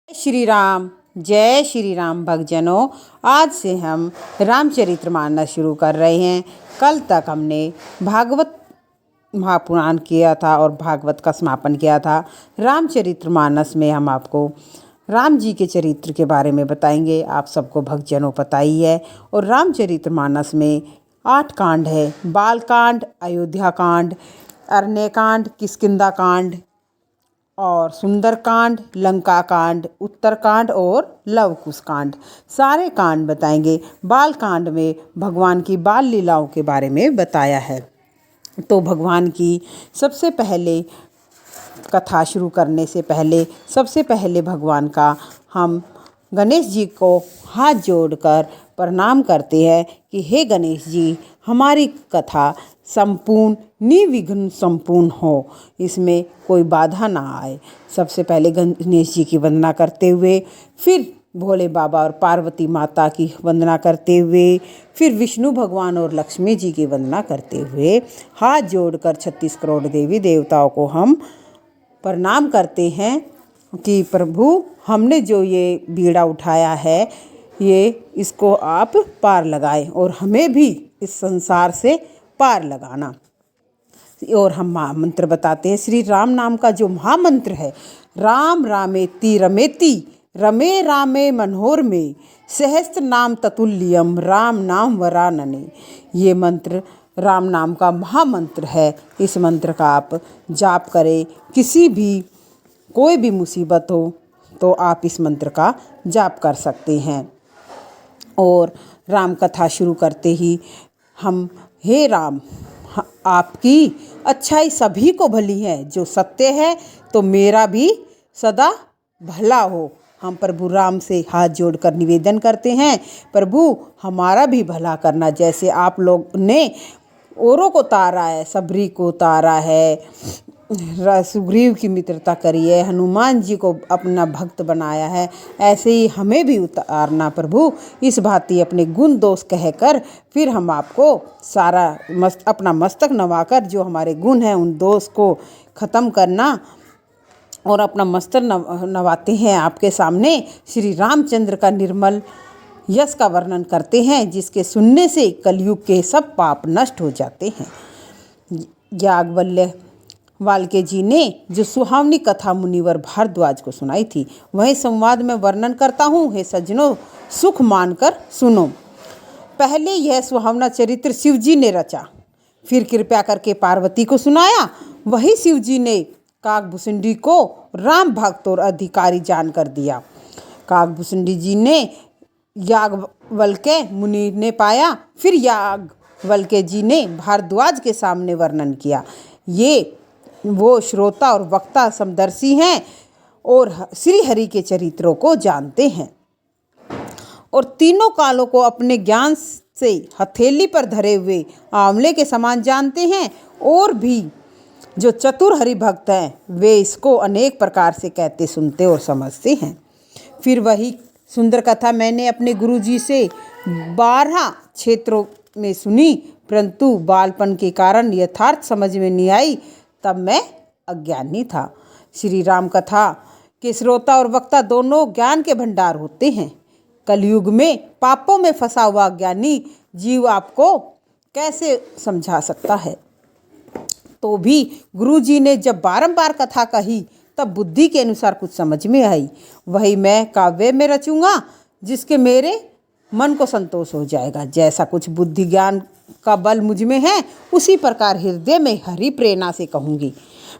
जय श्री राम भक्तजनों। आज से हम रामचरितमानस शुरू कर रहे हैं। कल तक हमने भागवत महापुराण किया था और भागवत का समापन किया था। रामचरितमानस में हम आपको राम जी के चरित्र के बारे में बताएंगे। आप सबको भक्तजनों पता ही है। और रामचरितमानस में 8 कांड है। बालकांड, अयोध्या कांड, अरण्यकांड, किष्किंधा और सुंदरकांड, लंका कांड, उत्तरकांड और लवकुश कांड। सारे कांड बताएंगे। बाल कांड में भगवान की बाल लीलाओं के बारे में बताया है। तो भगवान की सबसे पहले कथा शुरू करने से पहले सबसे पहले भगवान का हम गणेश जी को हाथ जोड़कर प्रणाम करते हैं कि हे गणेश जी, हमारी कथा संपूर्ण निर्विघ्न संपूर्ण हो, इसमें कोई बाधा ना आए। सबसे पहले गणेश जी की वंदना करते हुए, फिर भोले बाबा और पार्वती माता की वंदना करते हुए, फिर विष्णु भगवान और लक्ष्मी जी की वंदना करते हुए हाथ जोड़कर 36 करोड़ देवी देवताओं को हम प्रणाम करते हैं कि प्रभु, हमने जो ये बीड़ा उठाया है, इसको आप पार लगाएं और हमें भी इस संसार से पार लगाना। और हम महामंत्र बताते हैं। श्री राम नाम का जो महामंत्र है, राम रामेति रमेति रमे रामे मनोहर में सहस्त्र नाम ततुल्यम राम नाम वरानने। ये मंत्र राम नाम का महामंत्र है। इस मंत्र का आप जाप करें। कोई भी मुसीबत हो तो आप इस मंत्र का जाप कर सकते हैं। और राम कथा शुरू करते ही हम, हे राम, आपकी अच्छाई सभी को भली है, जो सत्य है तो मेरा भी सदा भला हो। हम प्रभु राम से हाथ जोड़कर निवेदन करते हैं, प्रभु हमारा भी भला करना। जैसे आप लोग ने औरों को तारा है, सबरी को तारा है, सुग्रीव की मित्रता करी है, हनुमान जी को अपना भक्त बनाया है, ऐसे ही हमें भी उतारना प्रभु। इस भांति अपने गुण दोष कहकर फिर हम आपको अपना मस्तक नवाकर जो हमारे गुण हैं उन दोष को ख़त्म करना और अपना मस्तक नवाते हैं आपके सामने। श्री रामचंद्र का निर्मल यश का वर्णन करते हैं, जिसके सुनने से कलयुग के सब पाप नष्ट हो जाते हैं। याज्ञवल्क्य वाल्के जी ने जो सुहावनी कथा मुनिवर भारद्वाज को सुनाई थी, वही संवाद में वर्णन करता हूँ। हे सज्जनों, सुख मानकर सुनो। पहले यह सुहावना चरित्र शिव जी ने रचा, फिर कृपया करके पार्वती को सुनाया। वही शिव जी ने काकभूषुंडी को राम भक्त और अधिकारी जानकर दिया। काकभूषुंडी जी ने याज्ञवल्क्य मुनि ने पाया, फिर याज्ञवल्क्य जी ने भारद्वाज के सामने वर्णन किया। ये वो श्रोता और वक्ता समदर्शी हैं और श्री हरि के चरित्रों को जानते हैं और तीनों कालों को अपने ज्ञान से हथेली पर धरे हुए आंवले के समान जानते हैं। और भी जो चतुर हरि भक्त हैं, वे इसको अनेक प्रकार से कहते, सुनते और समझते हैं। फिर वही सुंदर कथा मैंने अपने गुरुजी से 12 क्षेत्रों में सुनी, परंतु बालपन के कारण यथार्थ समझ में नहीं आई, तब मैं अज्ञानी था। श्री राम कथा के श्रोता और वक्ता दोनों ज्ञान के भंडार होते हैं। कलयुग में पापों में फंसा हुआ अज्ञानी जीव आपको कैसे समझा सकता है। तो भी गुरुजी ने जब बारंबार कथा कही, तब बुद्धि के अनुसार कुछ समझ में आई। वही मैं काव्य में रचूंगा, जिसके मेरे मन को संतोष हो जाएगा। जैसा कुछ बुद्धि ज्ञान का बल मुझ में है, उसी प्रकार हृदय में हरि प्रेरणा से कहूँगी।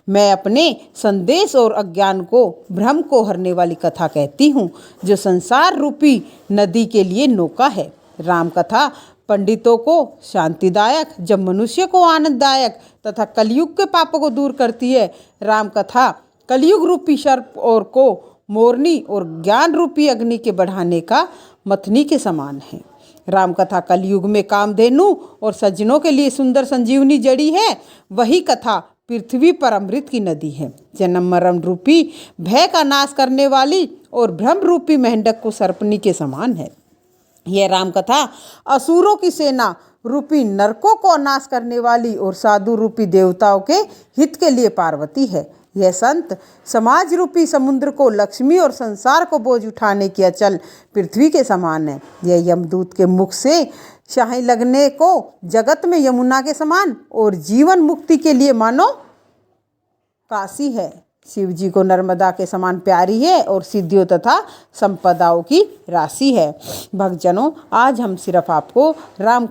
मैं अपने संदेश और अज्ञान को, भ्रम को हरने वाली कथा कहती हूँ, जो संसार रूपी नदी के लिए नौका है। राम कथा पंडितों को शांतिदायक, जब मनुष्य को आनंददायक तथा कलयुग के पापों को दूर करती है। राम कथा कलयुग रूपी सर्प और को मोरनी और ज्ञान रूपी अग्नि के बढ़ाने का मथनी के समान है। राम कथा कलयुग में कामधेनु और सज्जनों के लिए सुंदर संजीवनी जड़ी है। वही कथा पृथ्वी पर अमृत की नदी है। जन्म मरण रूपी भय का नाश करने वाली और भ्रम रूपी मेंढक को सर्पनी के समान है। यह राम कथा असुरों की सेना रूपी नरकों को नाश करने वाली और साधु रूपी देवताओं के हित के लिए पार्वती है। यह संत समाज रूपी समुद्र को, लक्ष्मी और संसार को बोझ उठाने की अचल पृथ्वी के समान है। यह यमदूत के मुख से शाही लगने को जगत में यमुना के समान और जीवन मुक्ति के लिए मानो काशी है। शिव जी को नर्मदा के समान प्यारी है और सिद्धियों तथा संपदाओं की राशि है। भक्तजनों, आज हम सिर्फ आपको राम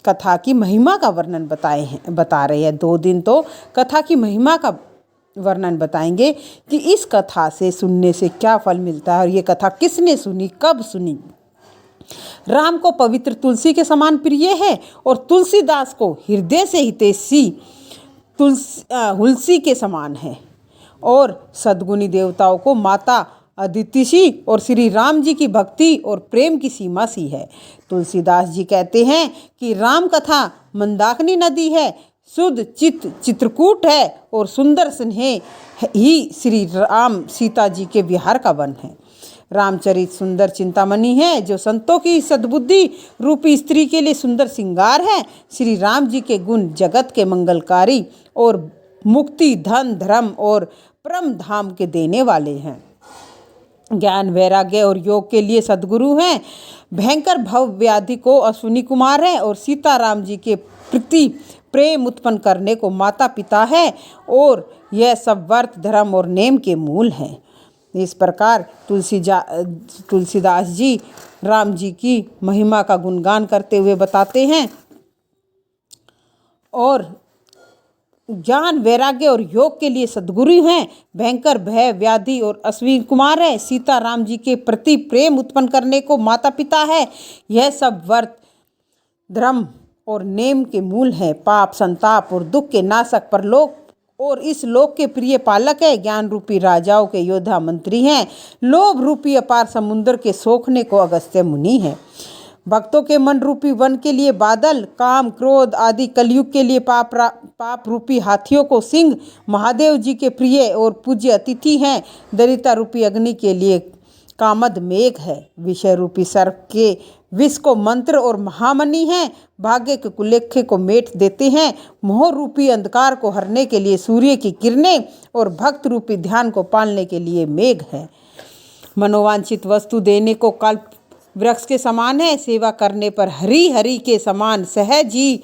कथा की महिमा का वर्णन बता रहे हैं। 2 दिन तो कथा की महिमा का वर्णन बताएंगे कि इस कथा से सुनने से क्या फल मिलता है और ये कथा किसने सुनी, कब सुनी। राम को पवित्र तुलसी के समान प्रिय है और तुलसीदास को हृदय से हितैषी हुलसी के समान है और सद्गुणी देवताओं को माता अदितिशी और श्री राम जी की भक्ति और प्रेम की सीमा सी है। तुलसीदास जी कहते हैं कि राम कथा मंदाकिनी नदी है, शुद्ध चित्रकूट है और सुंदर स्नेह ही श्री राम सीता जी के विहार का वन है। रामचरित सुंदर चिंतामणि है जो संतों की सद्बुद्धि रूपी स्त्री के लिए सुंदर श्रृंगार है। श्री राम जी के गुण जगत के मंगलकारी और मुक्ति, धन, धर्म और परम धाम के देने वाले हैं। ज्ञान, वैराग्य और योग के लिए सद्गुरु हैं। भयंकर भव व्याधि को अश्विनी कुमार है और सीताराम जी के प्रति प्रेम उत्पन्न करने को माता पिता है और यह सब व्रत, धर्म और नेम के मूल हैं। इस प्रकार तुलसीदास जी राम जी की महिमा का गुणगान करते हुए बताते हैं और ज्ञान, वैराग्य और योग के लिए सद्गुरु हैं। भयंकर भय व्याधि और अश्विनी कुमार है। सीता राम जी के प्रति प्रेम उत्पन्न करने को माता पिता है। यह सब व्रत, धर्म और नेम के मूल है। पाप, संताप और दुख के नाशक परलोक और इस लोक के प्रिय पालक है। ज्ञान रूपी राजाओं के योद्धा मंत्री हैं। लोभ रूपी अपार समुद्र के सोखने को अगस्त्य मुनि है। भक्तों के मन रूपी वन के लिए बादल, काम, क्रोध आदि कलयुग के लिए पाप रूपी हाथियों को सिंह महादेव जी के प्रिय और पूज्य अतिथि हैं। दरिद्रता रूपी अग्नि के लिए कामद मेघ है। विषय रूपी सर्प के विष को मंत्र और महामणि हैं। भाग्य के कुलेखे को मेट देते हैं। मोह रूपी अंधकार को हरने के लिए सूर्य की किरणें और भक्त रूपी ध्यान को पालने के लिए मेघ है। मनोवांछित वस्तु देने को कल्प वृक्ष के समान है। सेवा करने पर हरि हरि के समान सहज ही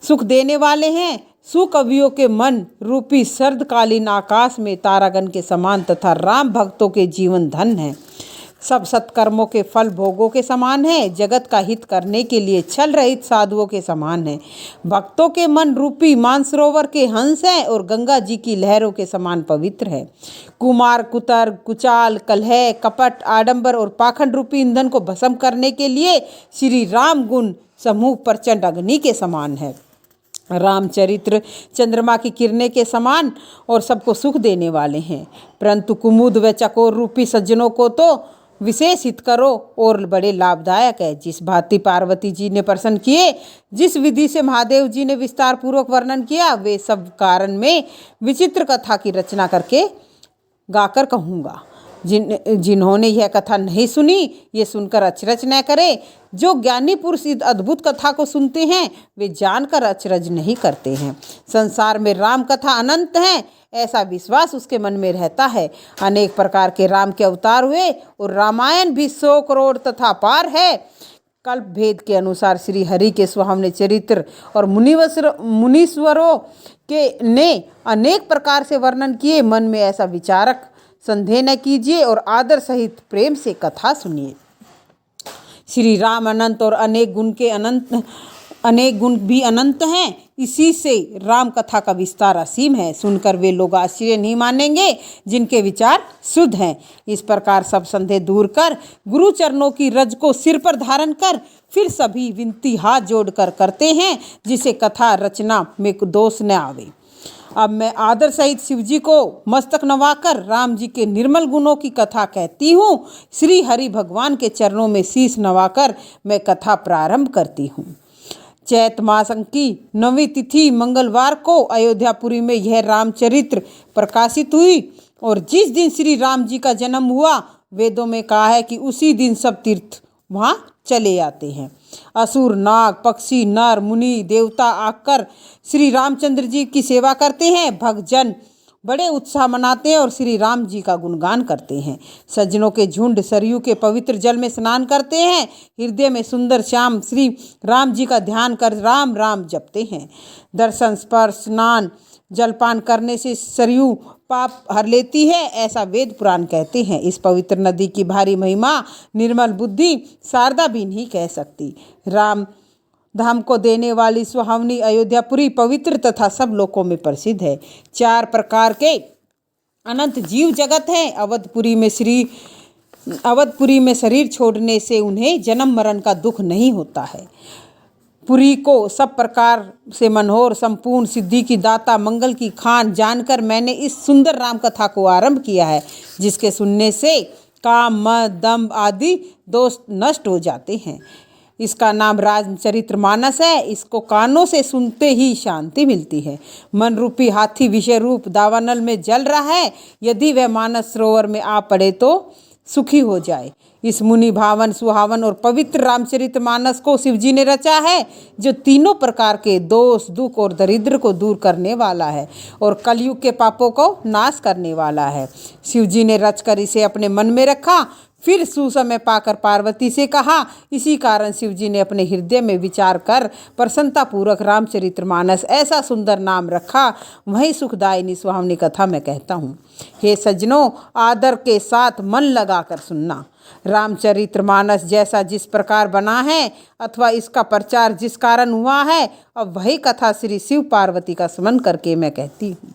सुख देने वाले हैं। सुकवियों के मन रूपी सर्दकालीन आकाश में तारागण के समान तथा राम भक्तों के जीवन धन है। सब सत्कर्मों के फल भोगों के समान है। जगत का हित करने के लिए छल रहित साधुओं के समान है। भक्तों के मन रूपी मानसरोवर के हंस हैं और गंगा जी की लहरों के समान पवित्र है। कुमार, कुतर, कुचाल, कलह, कपट, आडंबर और पाखंड रूपी ईंधन को भस्म करने के लिए श्री राम गुण समूह प्रचंड अग्नि के समान है। रामचरित्र चंद्रमा की किरणें के समान और सबको सुख देने वाले हैं। परंतु कुमुद व चकोर रूपी सज्जनों को तो विशेष हित करो और बड़े लाभदायक है। जिस भांति पार्वती जी ने प्रसन्न किए, जिस विधि से महादेव जी ने विस्तार पूर्वक वर्णन किया, वे सब कारण में विचित्र कथा की रचना करके गाकर कहूँगा। जिन्होंने यह कथा नहीं सुनी, ये सुनकर अचरज न करे। जो ज्ञानी पुरुष इस अद्भुत कथा को सुनते हैं, वे जानकर अचरज नहीं करते हैं। संसार में राम कथा अनंत है, ऐसा विश्वास उसके मन में रहता है। अनेक प्रकार के राम के अवतार हुए और रामायण भी 100 करोड़ तथा पार है। कल्प भेद के अनुसार श्री हरि के सुहावने चरित्र और मुनीश्वरों के ने अनेक प्रकार से वर्णन किए। मन में ऐसा विचारक संदेह न कीजिए और आदर सहित प्रेम से कथा सुनिए। श्री राम अनंत और अनेक गुण भी अनंत हैं। इसी से राम कथा का विस्तार असीम है। सुनकर वे लोग आश्चर्य नहीं मानेंगे जिनके विचार शुद्ध हैं। इस प्रकार सब संदेह दूर कर गुरु चरणों की रज को सिर पर धारण कर फिर सभी विनती हाथ जोड़कर करते हैं, जिसे कथा रचना में दोष न आवे। अब मैं आदर सहित शिव जी को मस्तक नवाकर राम जी के निर्मल गुणों की कथा कहती हूँ। श्री हरि भगवान के चरणों में शीश नवाकर मैं कथा प्रारंभ करती हूँ। चैत मास की 9वीं तिथि मंगलवार को अयोध्यापुरी में यह रामचरित्र प्रकाशित हुई और जिस दिन श्री राम जी का जन्म हुआ, वेदों में कहा है कि उसी दिन सब तीर्थ वहाँ चले आते हैं। असुर, नाग, पक्षी, नर, मुनि, देवता आकर श्री रामचंद्र जी की सेवा करते हैं। भक्तजन बड़े उत्साह मनाते हैं और श्री राम जी का गुणगान करते हैं। सज्जनों के झुंड सरयू के पवित्र जल में स्नान करते हैं। हृदय में सुंदर श्याम श्री राम जी का ध्यान कर राम राम जपते हैं। दर्शन, स्पर्श, स्नान, जलपान करने से सरयू पाप हर लेती है, ऐसा वेद पुराण कहते हैं। इस पवित्र नदी की भारी महिमा निर्मल बुद्धि शारदा भी नहीं कह सकती। राम धाम को देने वाली सुहावनी अयोध्यापुरी पवित्र तथा सब लोकों में प्रसिद्ध है। 4 प्रकार के अनंत जीव जगत हैं। अवधपुरी में शरीर छोड़ने से उन्हें जन्म मरण का दुख नहीं होता है। पुरी को सब प्रकार से मनोहर, संपूर्ण, सिद्धि की दाता, मंगल की खान जानकर मैंने इस सुंदर राम कथा को आरंभ किया है, जिसके सुनने से काम, मद, दंभ आदि दोष नष्ट हो जाते हैं। इसका नाम रामचरितमानस है। इसको कानों से सुनते ही शांति मिलती है। मन रूपी हाथी विषय रूप दावानल में जल रहा है, यदि वह मानस सरोवर में आ पड़े तो सुखी हो जाए। इस मुनि भावन, सुहावन और पवित्र रामचरितमानस को शिवजी ने रचा है, जो तीनों प्रकार के दोष, दुख और दरिद्र को दूर करने वाला है और कलयुग के पापों को नाश करने वाला है। शिवजी ने रचकर इसे अपने मन में रखा, फिर सुसमय पाकर पार्वती से कहा। इसी कारण शिवजी ने अपने हृदय में विचार कर प्रसन्नतापूर्वक रामचरितमानस ऐसा सुंदर नाम रखा। वही सुखदायिनी सुहावनी कथा मैं कहता हूँ। हे सज्जनों, आदर के साथ मन लगाकर सुनना। रामचरितमानस जैसा जिस प्रकार बना है अथवा इसका प्रचार जिस कारण हुआ है, अब वही कथा श्री शिव पार्वती का स्मरण करके मैं कहती हूँ।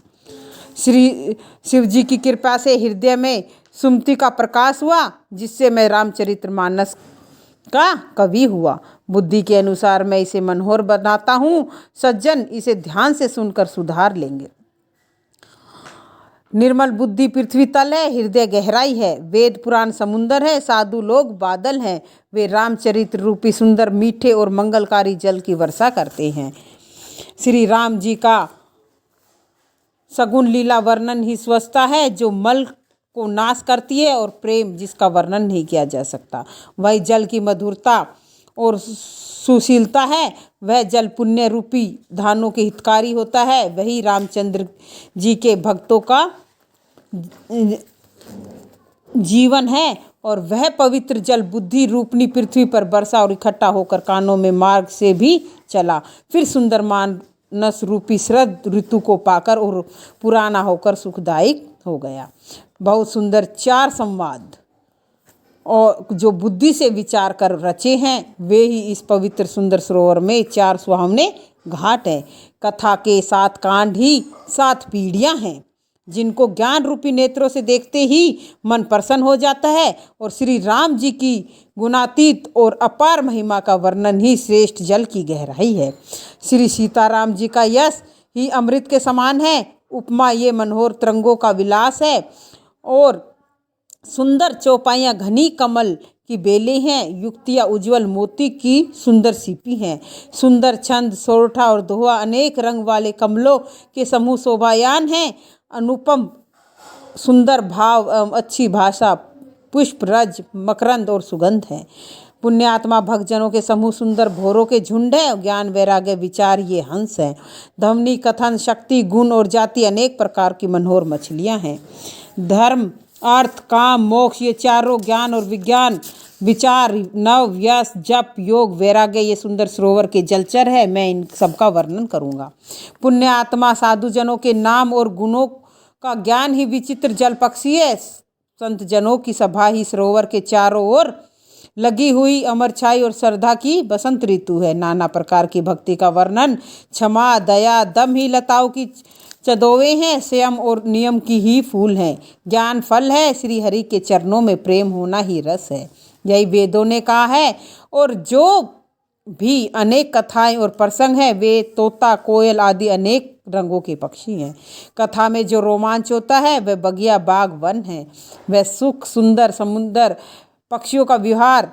श्री शिवजी की कृपा से हृदय में सुमति का प्रकाश हुआ, जिससे मैं रामचरितमानस का कवि हुआ। बुद्धि के अनुसार मैं इसे मनोहर बनाता हूँ। सज्जन इसे ध्यान से सुनकर सुधार लेंगे। निर्मल बुद्धि पृथ्वी तल है, हृदय गहराई है, वेद पुराण समुंदर है, साधु लोग बादल हैं। वे रामचरित्र रूपी सुंदर, मीठे और मंगलकारी जल की वर्षा करते हैं। श्री राम जी का सगुण लीला वर्णन ही स्वच्छता है, जो मल को नाश करती है, और प्रेम जिसका वर्णन नहीं किया जा सकता। वही जल की मधुरता और सुशीलता है। वह जल पुण्य रूपी धानों के हितकारी होता है। वही रामचंद्र जी के भक्तों का जीवन है, और वह पवित्र जल बुद्धि रूपनी पृथ्वी पर बरसा और इकट्ठा होकर कानों में मार्ग से भी चला, फिर सुंदर मानस रूपी शरद ऋतु को पाकर और पुराना होकर सुखदायक हो गया। बहुत सुंदर 4 संवाद और जो बुद्धि से विचार कर रचे हैं, वे ही इस पवित्र सुंदर सरोवर में 4 सुहावने घाट हैं। कथा के 7 कांड ही 7 पीढ़ियां हैं, जिनको ज्ञान रूपी नेत्रों से देखते ही मन प्रसन्न हो जाता है, और श्री राम जी की गुणातीत और अपार महिमा का वर्णन ही श्रेष्ठ जल की गहराई है। श्री सीताराम जी का यश ही अमृत के समान है। उपमा ये मनोहर तरंगों का विलास है, और सुंदर चौपाइयाँ घनी कमल की बेलें हैं। युक्तियाँ उज्जवल मोती की सुंदर सीपी हैं। सुंदर छंद, सोरठा और दोहा अनेक रंग वाले कमलों के समूह शोभायान हैं। अनुपम सुंदर भाव एवं अच्छी भाषा, पुष्प, रज, मकरंद और सुगंध है। पुण्यात्मा भक्तजनों के समूह सुंदर भोरों के झुंड है। ज्ञान, वैराग्य, विचार ये हंस हैं। ध्वनि, कथन, शक्ति, गुण और जाति अनेक प्रकार की मनोहर मछलियाँ हैं। धर्म, अर्थ, काम, मोक्ष ये चारों ज्ञान और विज्ञान, विचार, नव, यश, जप, योग, वैराग्य ये सुंदर सरोवर के जलचर है। मैं इन सबका वर्णन करूँगा। पुण्य आत्मा साधुजनों के नाम और गुणों का ज्ञान ही विचित्र जल पक्षी है। संत जनों की सभा ही सरोवर के चारों ओर लगी हुई अमर छाई और श्रद्धा की बसंत ऋतु है। नाना प्रकार की भक्ति का वर्णन, क्षमा, दया, दम ही लताओं की चदोवे हैं। संयम और नियम की ही फूल हैं। ज्ञान फल है। श्री हरि के चरणों में प्रेम होना ही रस है। यही वेदों ने कहा है। और जो भी अनेक कथाएं और प्रसंग हैं, वे तोता, कोयल आदि अनेक रंगों के पक्षी हैं। कथा में जो रोमांच होता है, वह बगिया, बाग, वन है। वह सुख, सुंदर समुंदर, पक्षियों का विहार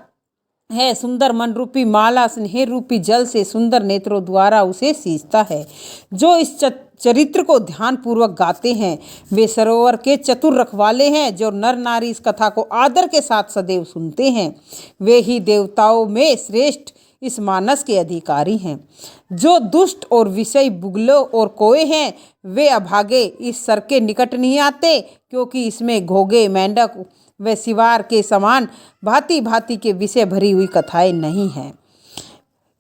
है। सुंदर मन रूपी माला स्नेह रूपी जल से सुंदर नेत्रों द्वारा उसे सींचता है। जो इस चरित्र को ध्यान पूर्वक गाते हैं, वे सरोवर के चतुर रखवाले हैं। जो नर नारी इस कथा को आदर के साथ सदैव सुनते हैं, वे ही देवताओं में श्रेष्ठ इस मानस के अधिकारी हैं। जो दुष्ट और विषयी बुगलों और कोए हैं वे अभागे इस सर के निकट नहीं आते, क्योंकि इसमें घोगे, मेंढक व सिवार के समान भांति भांति के विषय भरी हुई कथाएं नहीं हैं।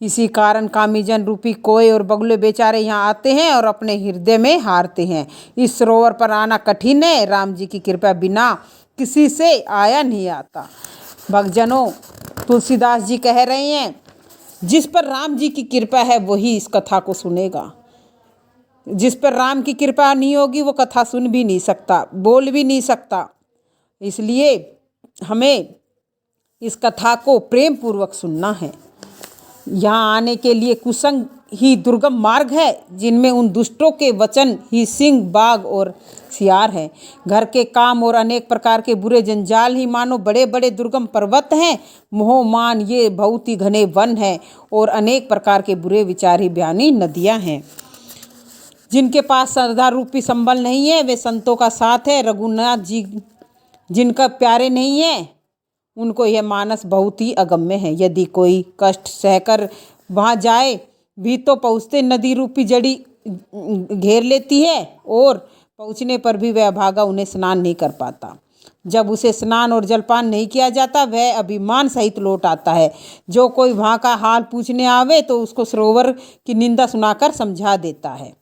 इसी कारण कामीजन रूपी कोए और बगुले बेचारे यहाँ आते हैं और अपने हृदय में हारते हैं। इस सरोवर पर आना कठिन है, राम जी की कृपा बिना किसी से आया नहीं आता। भक्तजनों, तुलसीदास जी कह रहे हैं, जिस पर राम जी की कृपा है वही इस कथा को सुनेगा। जिस पर राम की कृपा नहीं होगी वो कथा सुन भी नहीं सकता, बोल भी नहीं सकता। इसलिए हमें इस कथा को प्रेम पूर्वक सुनना है। यहाँ आने के लिए कुसंग ही दुर्गम मार्ग है, जिनमें उन दुष्टों के वचन ही सिंह, बाघ और सियार हैं। घर के काम और अनेक प्रकार के बुरे जंजाल ही मानो बड़े बड़े दुर्गम पर्वत हैं। मोह मान ये बहुत ही घने वन हैं और अनेक प्रकार के बुरे विचार ही बयानी नदियाँ हैं। जिनके पास श्रद्धा रूपी संबल नहीं है वे संतों का साथ है। रघुनाथ जी जिनका प्यारे नहीं है उनको यह मानस बहुत ही अगम्य है। यदि कोई कष्ट सहकर वहाँ जाए भी तो पहुँचते नदी रूपी जड़ी घेर लेती है और पहुँचने पर भी वह अभागा उन्हें स्नान नहीं कर पाता। जब उसे स्नान और जलपान नहीं किया जाता वह अभिमान सहित लौट आता है। जो कोई वहाँ का हाल पूछने आवे तो उसको सरोवर की निंदा सुनाकर समझा देता है।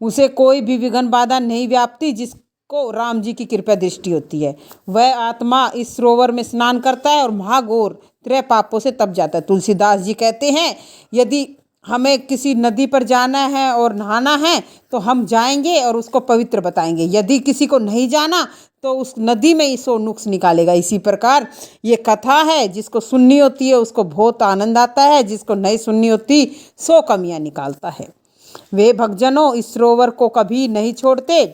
उसे कोई भी विघ्न बाधा नहीं व्यापती जिसको राम जी की कृपा दृष्टि होती है। वह आत्मा इस सरोवर में स्नान करता है और महाघोर त्रय पापों से तप जाता है। तुलसीदास जी कहते हैं, यदि हमें किसी नदी पर जाना है और नहाना है तो हम जाएंगे और उसको पवित्र बताएंगे। यदि किसी को नहीं जाना तो उस नदी में ही सो नुक्स निकालेगा। इसी प्रकार ये कथा है, जिसको सुननी होती है उसको बहुत आनंद आता है, जिसको नहीं सुननी होती सो कमियां निकालता है। वे भक्तजनों इस सरोवर को कभी नहीं छोड़ते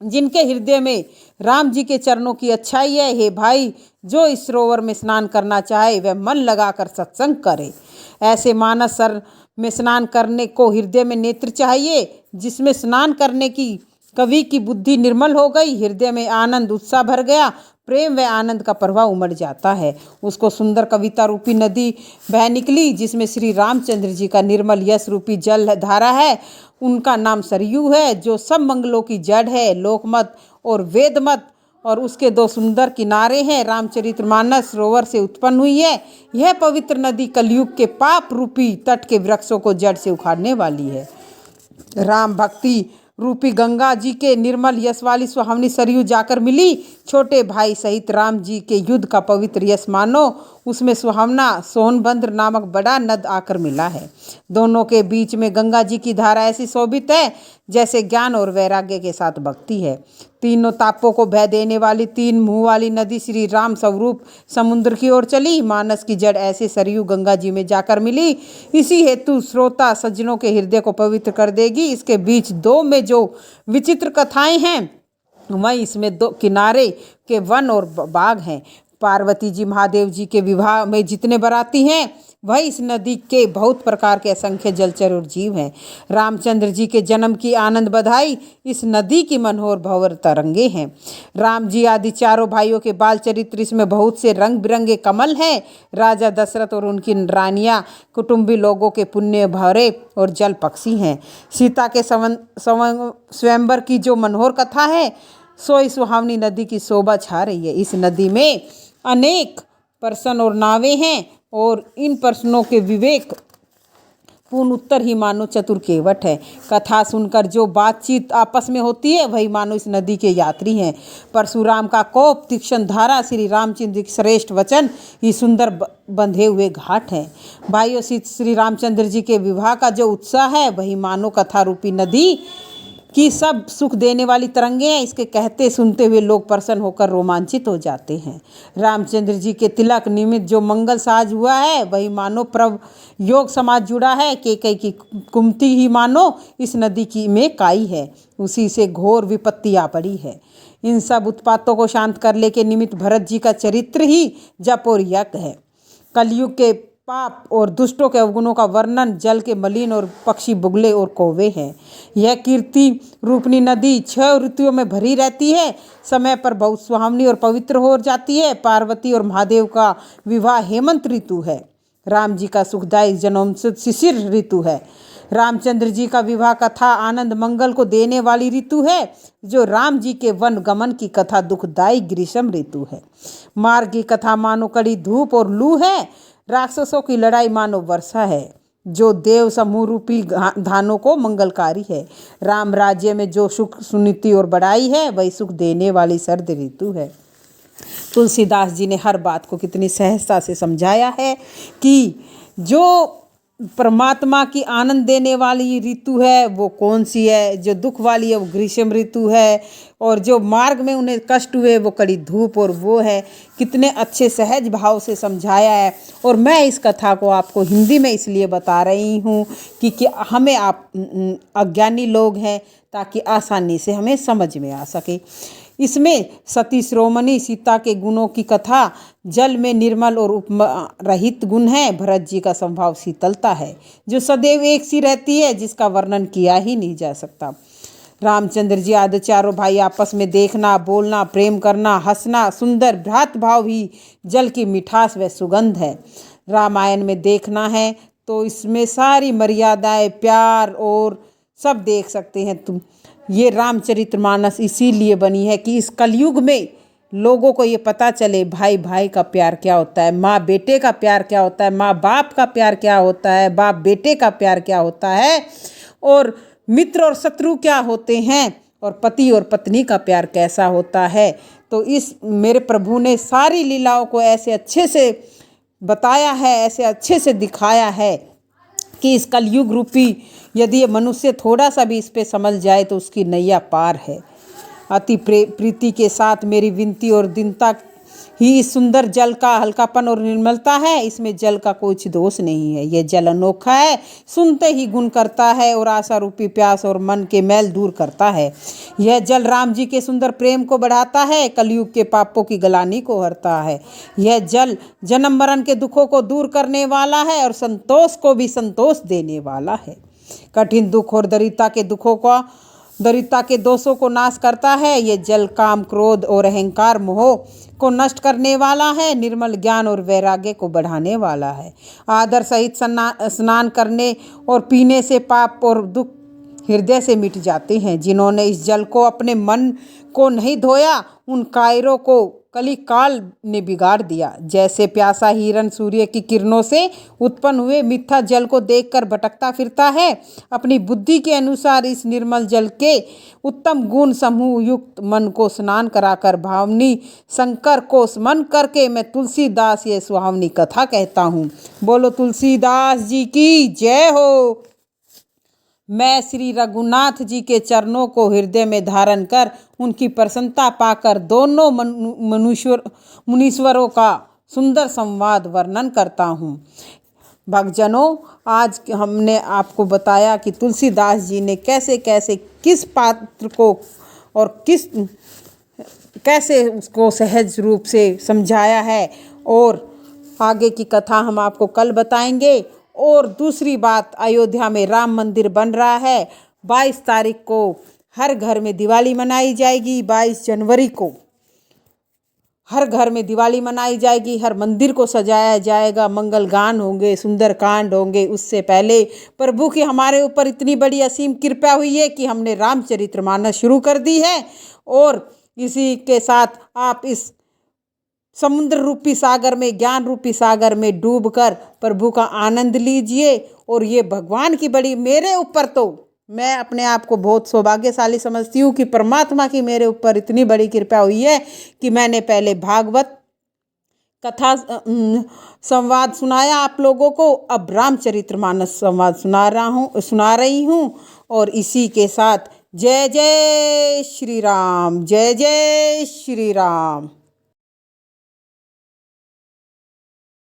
जिनके हृदय में राम जी के चरणों की अच्छाई है। हे भाई, जो इस सरोवर में स्नान करना चाहे वह मन लगाकर सत्संग करे। ऐसे मानस सर में स्नान करने को हृदय में नेत्र चाहिए। जिसमें स्नान करने की कवि की बुद्धि निर्मल हो गई, हृदय में आनंद उत्साह भर गया, प्रेम व आनंद का प्रवाह उमड़ जाता है। उसको सुंदर कविता रूपी नदी बह निकली, जिसमें श्री रामचंद्र जी का निर्मल यश रूपी जल धारा है। उनका नाम सरयू है, जो सब मंगलों की जड़ है, लोकमत और वेदमत, और उसके दो सुंदर किनारे हैं। रामचरितमानस सरोवर से उत्पन्न हुई है। यह पवित्र नदी कलयुग के पाप रूपी तट के वृक्षों को जड़ से उखाड़ने वाली है। राम भक्ति रूपी गंगा जी के निर्मल यश वाली सुहावनी सरयू जाकर मिली। छोटे भाई सहित राम जी के युद्ध का पवित्र यश मानो उसमें सुहावना सोनभद्र नामक बड़ा नद आकर मिला है। दोनों के बीच में गंगा जी की धारा ऐसी शोभित है जैसे ज्ञान और वैराग्य के साथ भक्ति है। तीनों तापों को बह देने वाली तीन मुंह वाली नदी श्री राम स्वरूप समुद्र की ओर चली। मानस की जड़ ऐसे सरयू गंगा जी में जाकर मिली। इसी हेतु श्रोता सज्जनों के हृदय को पवित्र कर देगी। इसके बीच दो में जो विचित्र कथाएं हैं वहीं इसमें दो किनारे के वन और बाग हैं। पार्वती जी महादेव जी के विवाह में जितने बराती हैं वही इस नदी के बहुत प्रकार के असंख्य जलचर और जीव हैं। रामचंद्र जी के जन्म की आनंद बधाई इस नदी की मनोहर भंवर तरंगे हैं। राम जी आदि चारों भाइयों के बाल चरित्र इसमें बहुत से रंग बिरंगे कमल हैं। राजा दशरथ और उनकी रानियां कुटुंबी लोगों के पुण्य भरे और जल पक्षी हैं। सीता के स्वयंवर की जो मनोहर कथा है सो इस सुहावनी नदी की शोभा छा रही है। इस नदी में अनेक प्रश्न और नावें हैं और इन प्रश्नों के विवेक पूर्ण उत्तर ही मानो चतुर केवट है। कथा सुनकर जो बातचीत आपस में होती है वही मानो इस नदी के यात्री हैं। परशुराम का कोप, तीक्ष्ण धारा, श्री रामचंद्र के श्रेष्ठ वचन ये सुंदर बंधे हुए घाट हैं। भाइयों, श्री रामचंद्र जी के विवाह का जो उत्साह है वही मानो कथा रूपी नदी कि सब सुख देने वाली तरंगे हैं। इसके कहते सुनते हुए लोग प्रसन्न होकर रोमांचित हो जाते हैं। रामचंद्र जी के तिलक निमित्त जो मंगल साज हुआ है वही मानो प्रभ योग समाज जुड़ा है। केकई की कुमति ही मानो इस नदी की में काई है, उसी से घोर विपत्ति आ पड़ी है। इन सब उत्पातों को शांत करने के निमित्त भरत जी का चरित्र ही जप और यज्ञ है। कलयुग के पाप और दुष्टों के अवगुणों का वर्णन जल के मलिन और पक्षी बुगले और कौवे हैं। यह कीर्ति रूपनी नदी 6 ऋतुओं में भरी रहती है। समय पर बहुत सुहावनी और पवित्र हो जाती है। पार्वती और महादेव का विवाह हेमंत ऋतु है। राम जी का सुखदायक जन्म शिशिर ऋतु है। रामचंद्र जी का विवाह कथा आनंद मंगल को देने वाली ऋतु है। जो राम जी के वन गमन की कथा दुखदायी ग्रीष्म ऋतु है। मार्ग की कथा मानो कड़ी धूप और लू है। राक्षसों की लड़ाई मानो वर्षा है। जो देव समूह रूपी धानों को मंगलकारी है। राम राज्य में जो सुख सुनीति और बड़ाई है वही सुख देने वाली सर्द ऋतु है। तुलसीदास जी ने हर बात को कितनी सहजता से समझाया है कि जो परमात्मा की आनंद देने वाली ऋतु है वो कौन सी है, जो दुख वाली है वो ग्रीष्म ऋतु है, और जो मार्ग में उन्हें कष्ट हुए वो कड़ी धूप और वो है। कितने अच्छे सहज भाव से समझाया है। और मैं इस कथा को आपको हिंदी में इसलिए बता रही हूँ कि हमें आप अज्ञानी लोग हैं ताकि आसानी से हमें समझ में आ सके। इसमें सती शिरोमणि सीता के गुणों की कथा, जल में निर्मल और उपमा रहित गुण है। भरत जी का स्वभाव शीतलता है जो सदैव एक सी रहती है, जिसका वर्णन किया ही नहीं जा सकता। रामचंद्र जी आदि चारों भाई आपस में देखना, बोलना, प्रेम करना, हंसना, सुंदर भ्रात भाव ही जल की मिठास व सुगंध है। रामायण में देखना है तो इसमें सारी मर्यादाएं, प्यार और सब देख सकते हैं तुम। ये रामचरितमानस इसीलिए बनी है कि इस कलयुग में लोगों को ये पता चले भाई भाई का प्यार क्या होता है, माँ बेटे का प्यार क्या होता है, माँ बाप का प्यार क्या होता है, बाप बेटे का प्यार क्या होता है, और मित्र और शत्रु क्या होते हैं, और पति और पत्नी का प्यार कैसा होता है। तो इस मेरे प्रभु ने सारी लीलाओं को ऐसे अच्छे से बताया है, ऐसे अच्छे से दिखाया है कि इस कलयुग रूपी यदि ये मनुष्य थोड़ा सा भी इस पे समझ जाए तो उसकी नैया पार है। अति प्रीति के साथ मेरी विनती और दीनता ही इस सुंदर जल का हल्कापन और निर्मलता है। इसमें जल का कुछ दोष नहीं है। यह जल अनोखा है, सुनते ही गुण करता है और आशा रूपी प्यास और मन के मैल दूर करता है। यह जल राम जी के सुंदर प्रेम को बढ़ाता है, कलयुग के पापों की गलानी को हरता है। यह जल जन्म मरण के दुखों को दूर करने वाला है और संतोष को भी संतोष देने वाला है। कठिन दुख और दरिद्रता के दोषों को नाश करता है। ये जल काम, क्रोध और अहंकार, मोह को नष्ट करने वाला है। निर्मल ज्ञान और वैराग्य को बढ़ाने वाला है। आदर सहित स्नान करने और पीने से पाप और दुख हृदय से मिट जाते हैं। जिन्होंने इस जल को अपने मन को नहीं धोया उन कायरों को कली काल ने बिगाड़ दिया। जैसे प्यासा हिरण सूर्य की किरणों से उत्पन्न हुए मिठा जल को देखकर भटकता फिरता है, अपनी बुद्धि के अनुसार इस निर्मल जल के उत्तम गुण समूह युक्त मन को स्नान कराकर भावनी शंकर को स्मरण करके मैं तुलसीदास ये सुहावनी कथा कहता हूँ। बोलो तुलसीदास जी की जय हो। मैं श्री रघुनाथ जी के चरणों को हृदय में धारण कर उनकी प्रसन्नता पाकर दोनों मुनीश्वरों का सुंदर संवाद वर्णन करता हूँ। भक्तजनों, आज हमने आपको बताया कि तुलसीदास जी ने कैसे कैसे किस पात्र को और कैसे उसको सहज रूप से समझाया है, और आगे की कथा हम आपको कल बताएंगे। और दूसरी बात, अयोध्या में राम मंदिर बन रहा है। 22 तारीख को हर घर में दिवाली मनाई जाएगी। 22 जनवरी को हर घर में दिवाली मनाई जाएगी। हर मंदिर को सजाया जाएगा, मंगल गान होंगे, सुंदर कांड होंगे। उससे पहले प्रभु की हमारे ऊपर इतनी बड़ी असीम कृपा हुई है कि हमने रामचरितमानस शुरू कर दी है। और इसी के साथ आप इस समुद्र रूपी सागर में, ज्ञान रूपी सागर में डूबकर प्रभु का आनंद लीजिए। और ये भगवान की बड़ी, मेरे ऊपर तो मैं अपने आप को बहुत सौभाग्यशाली समझती हूँ कि परमात्मा की मेरे ऊपर इतनी बड़ी कृपा हुई है कि मैंने पहले भागवत कथा संवाद सुनाया आप लोगों को, अब रामचरितमानस संवाद सुना रही हूँ। और इसी के साथ जय जय श्री राम, जय जय श्री राम।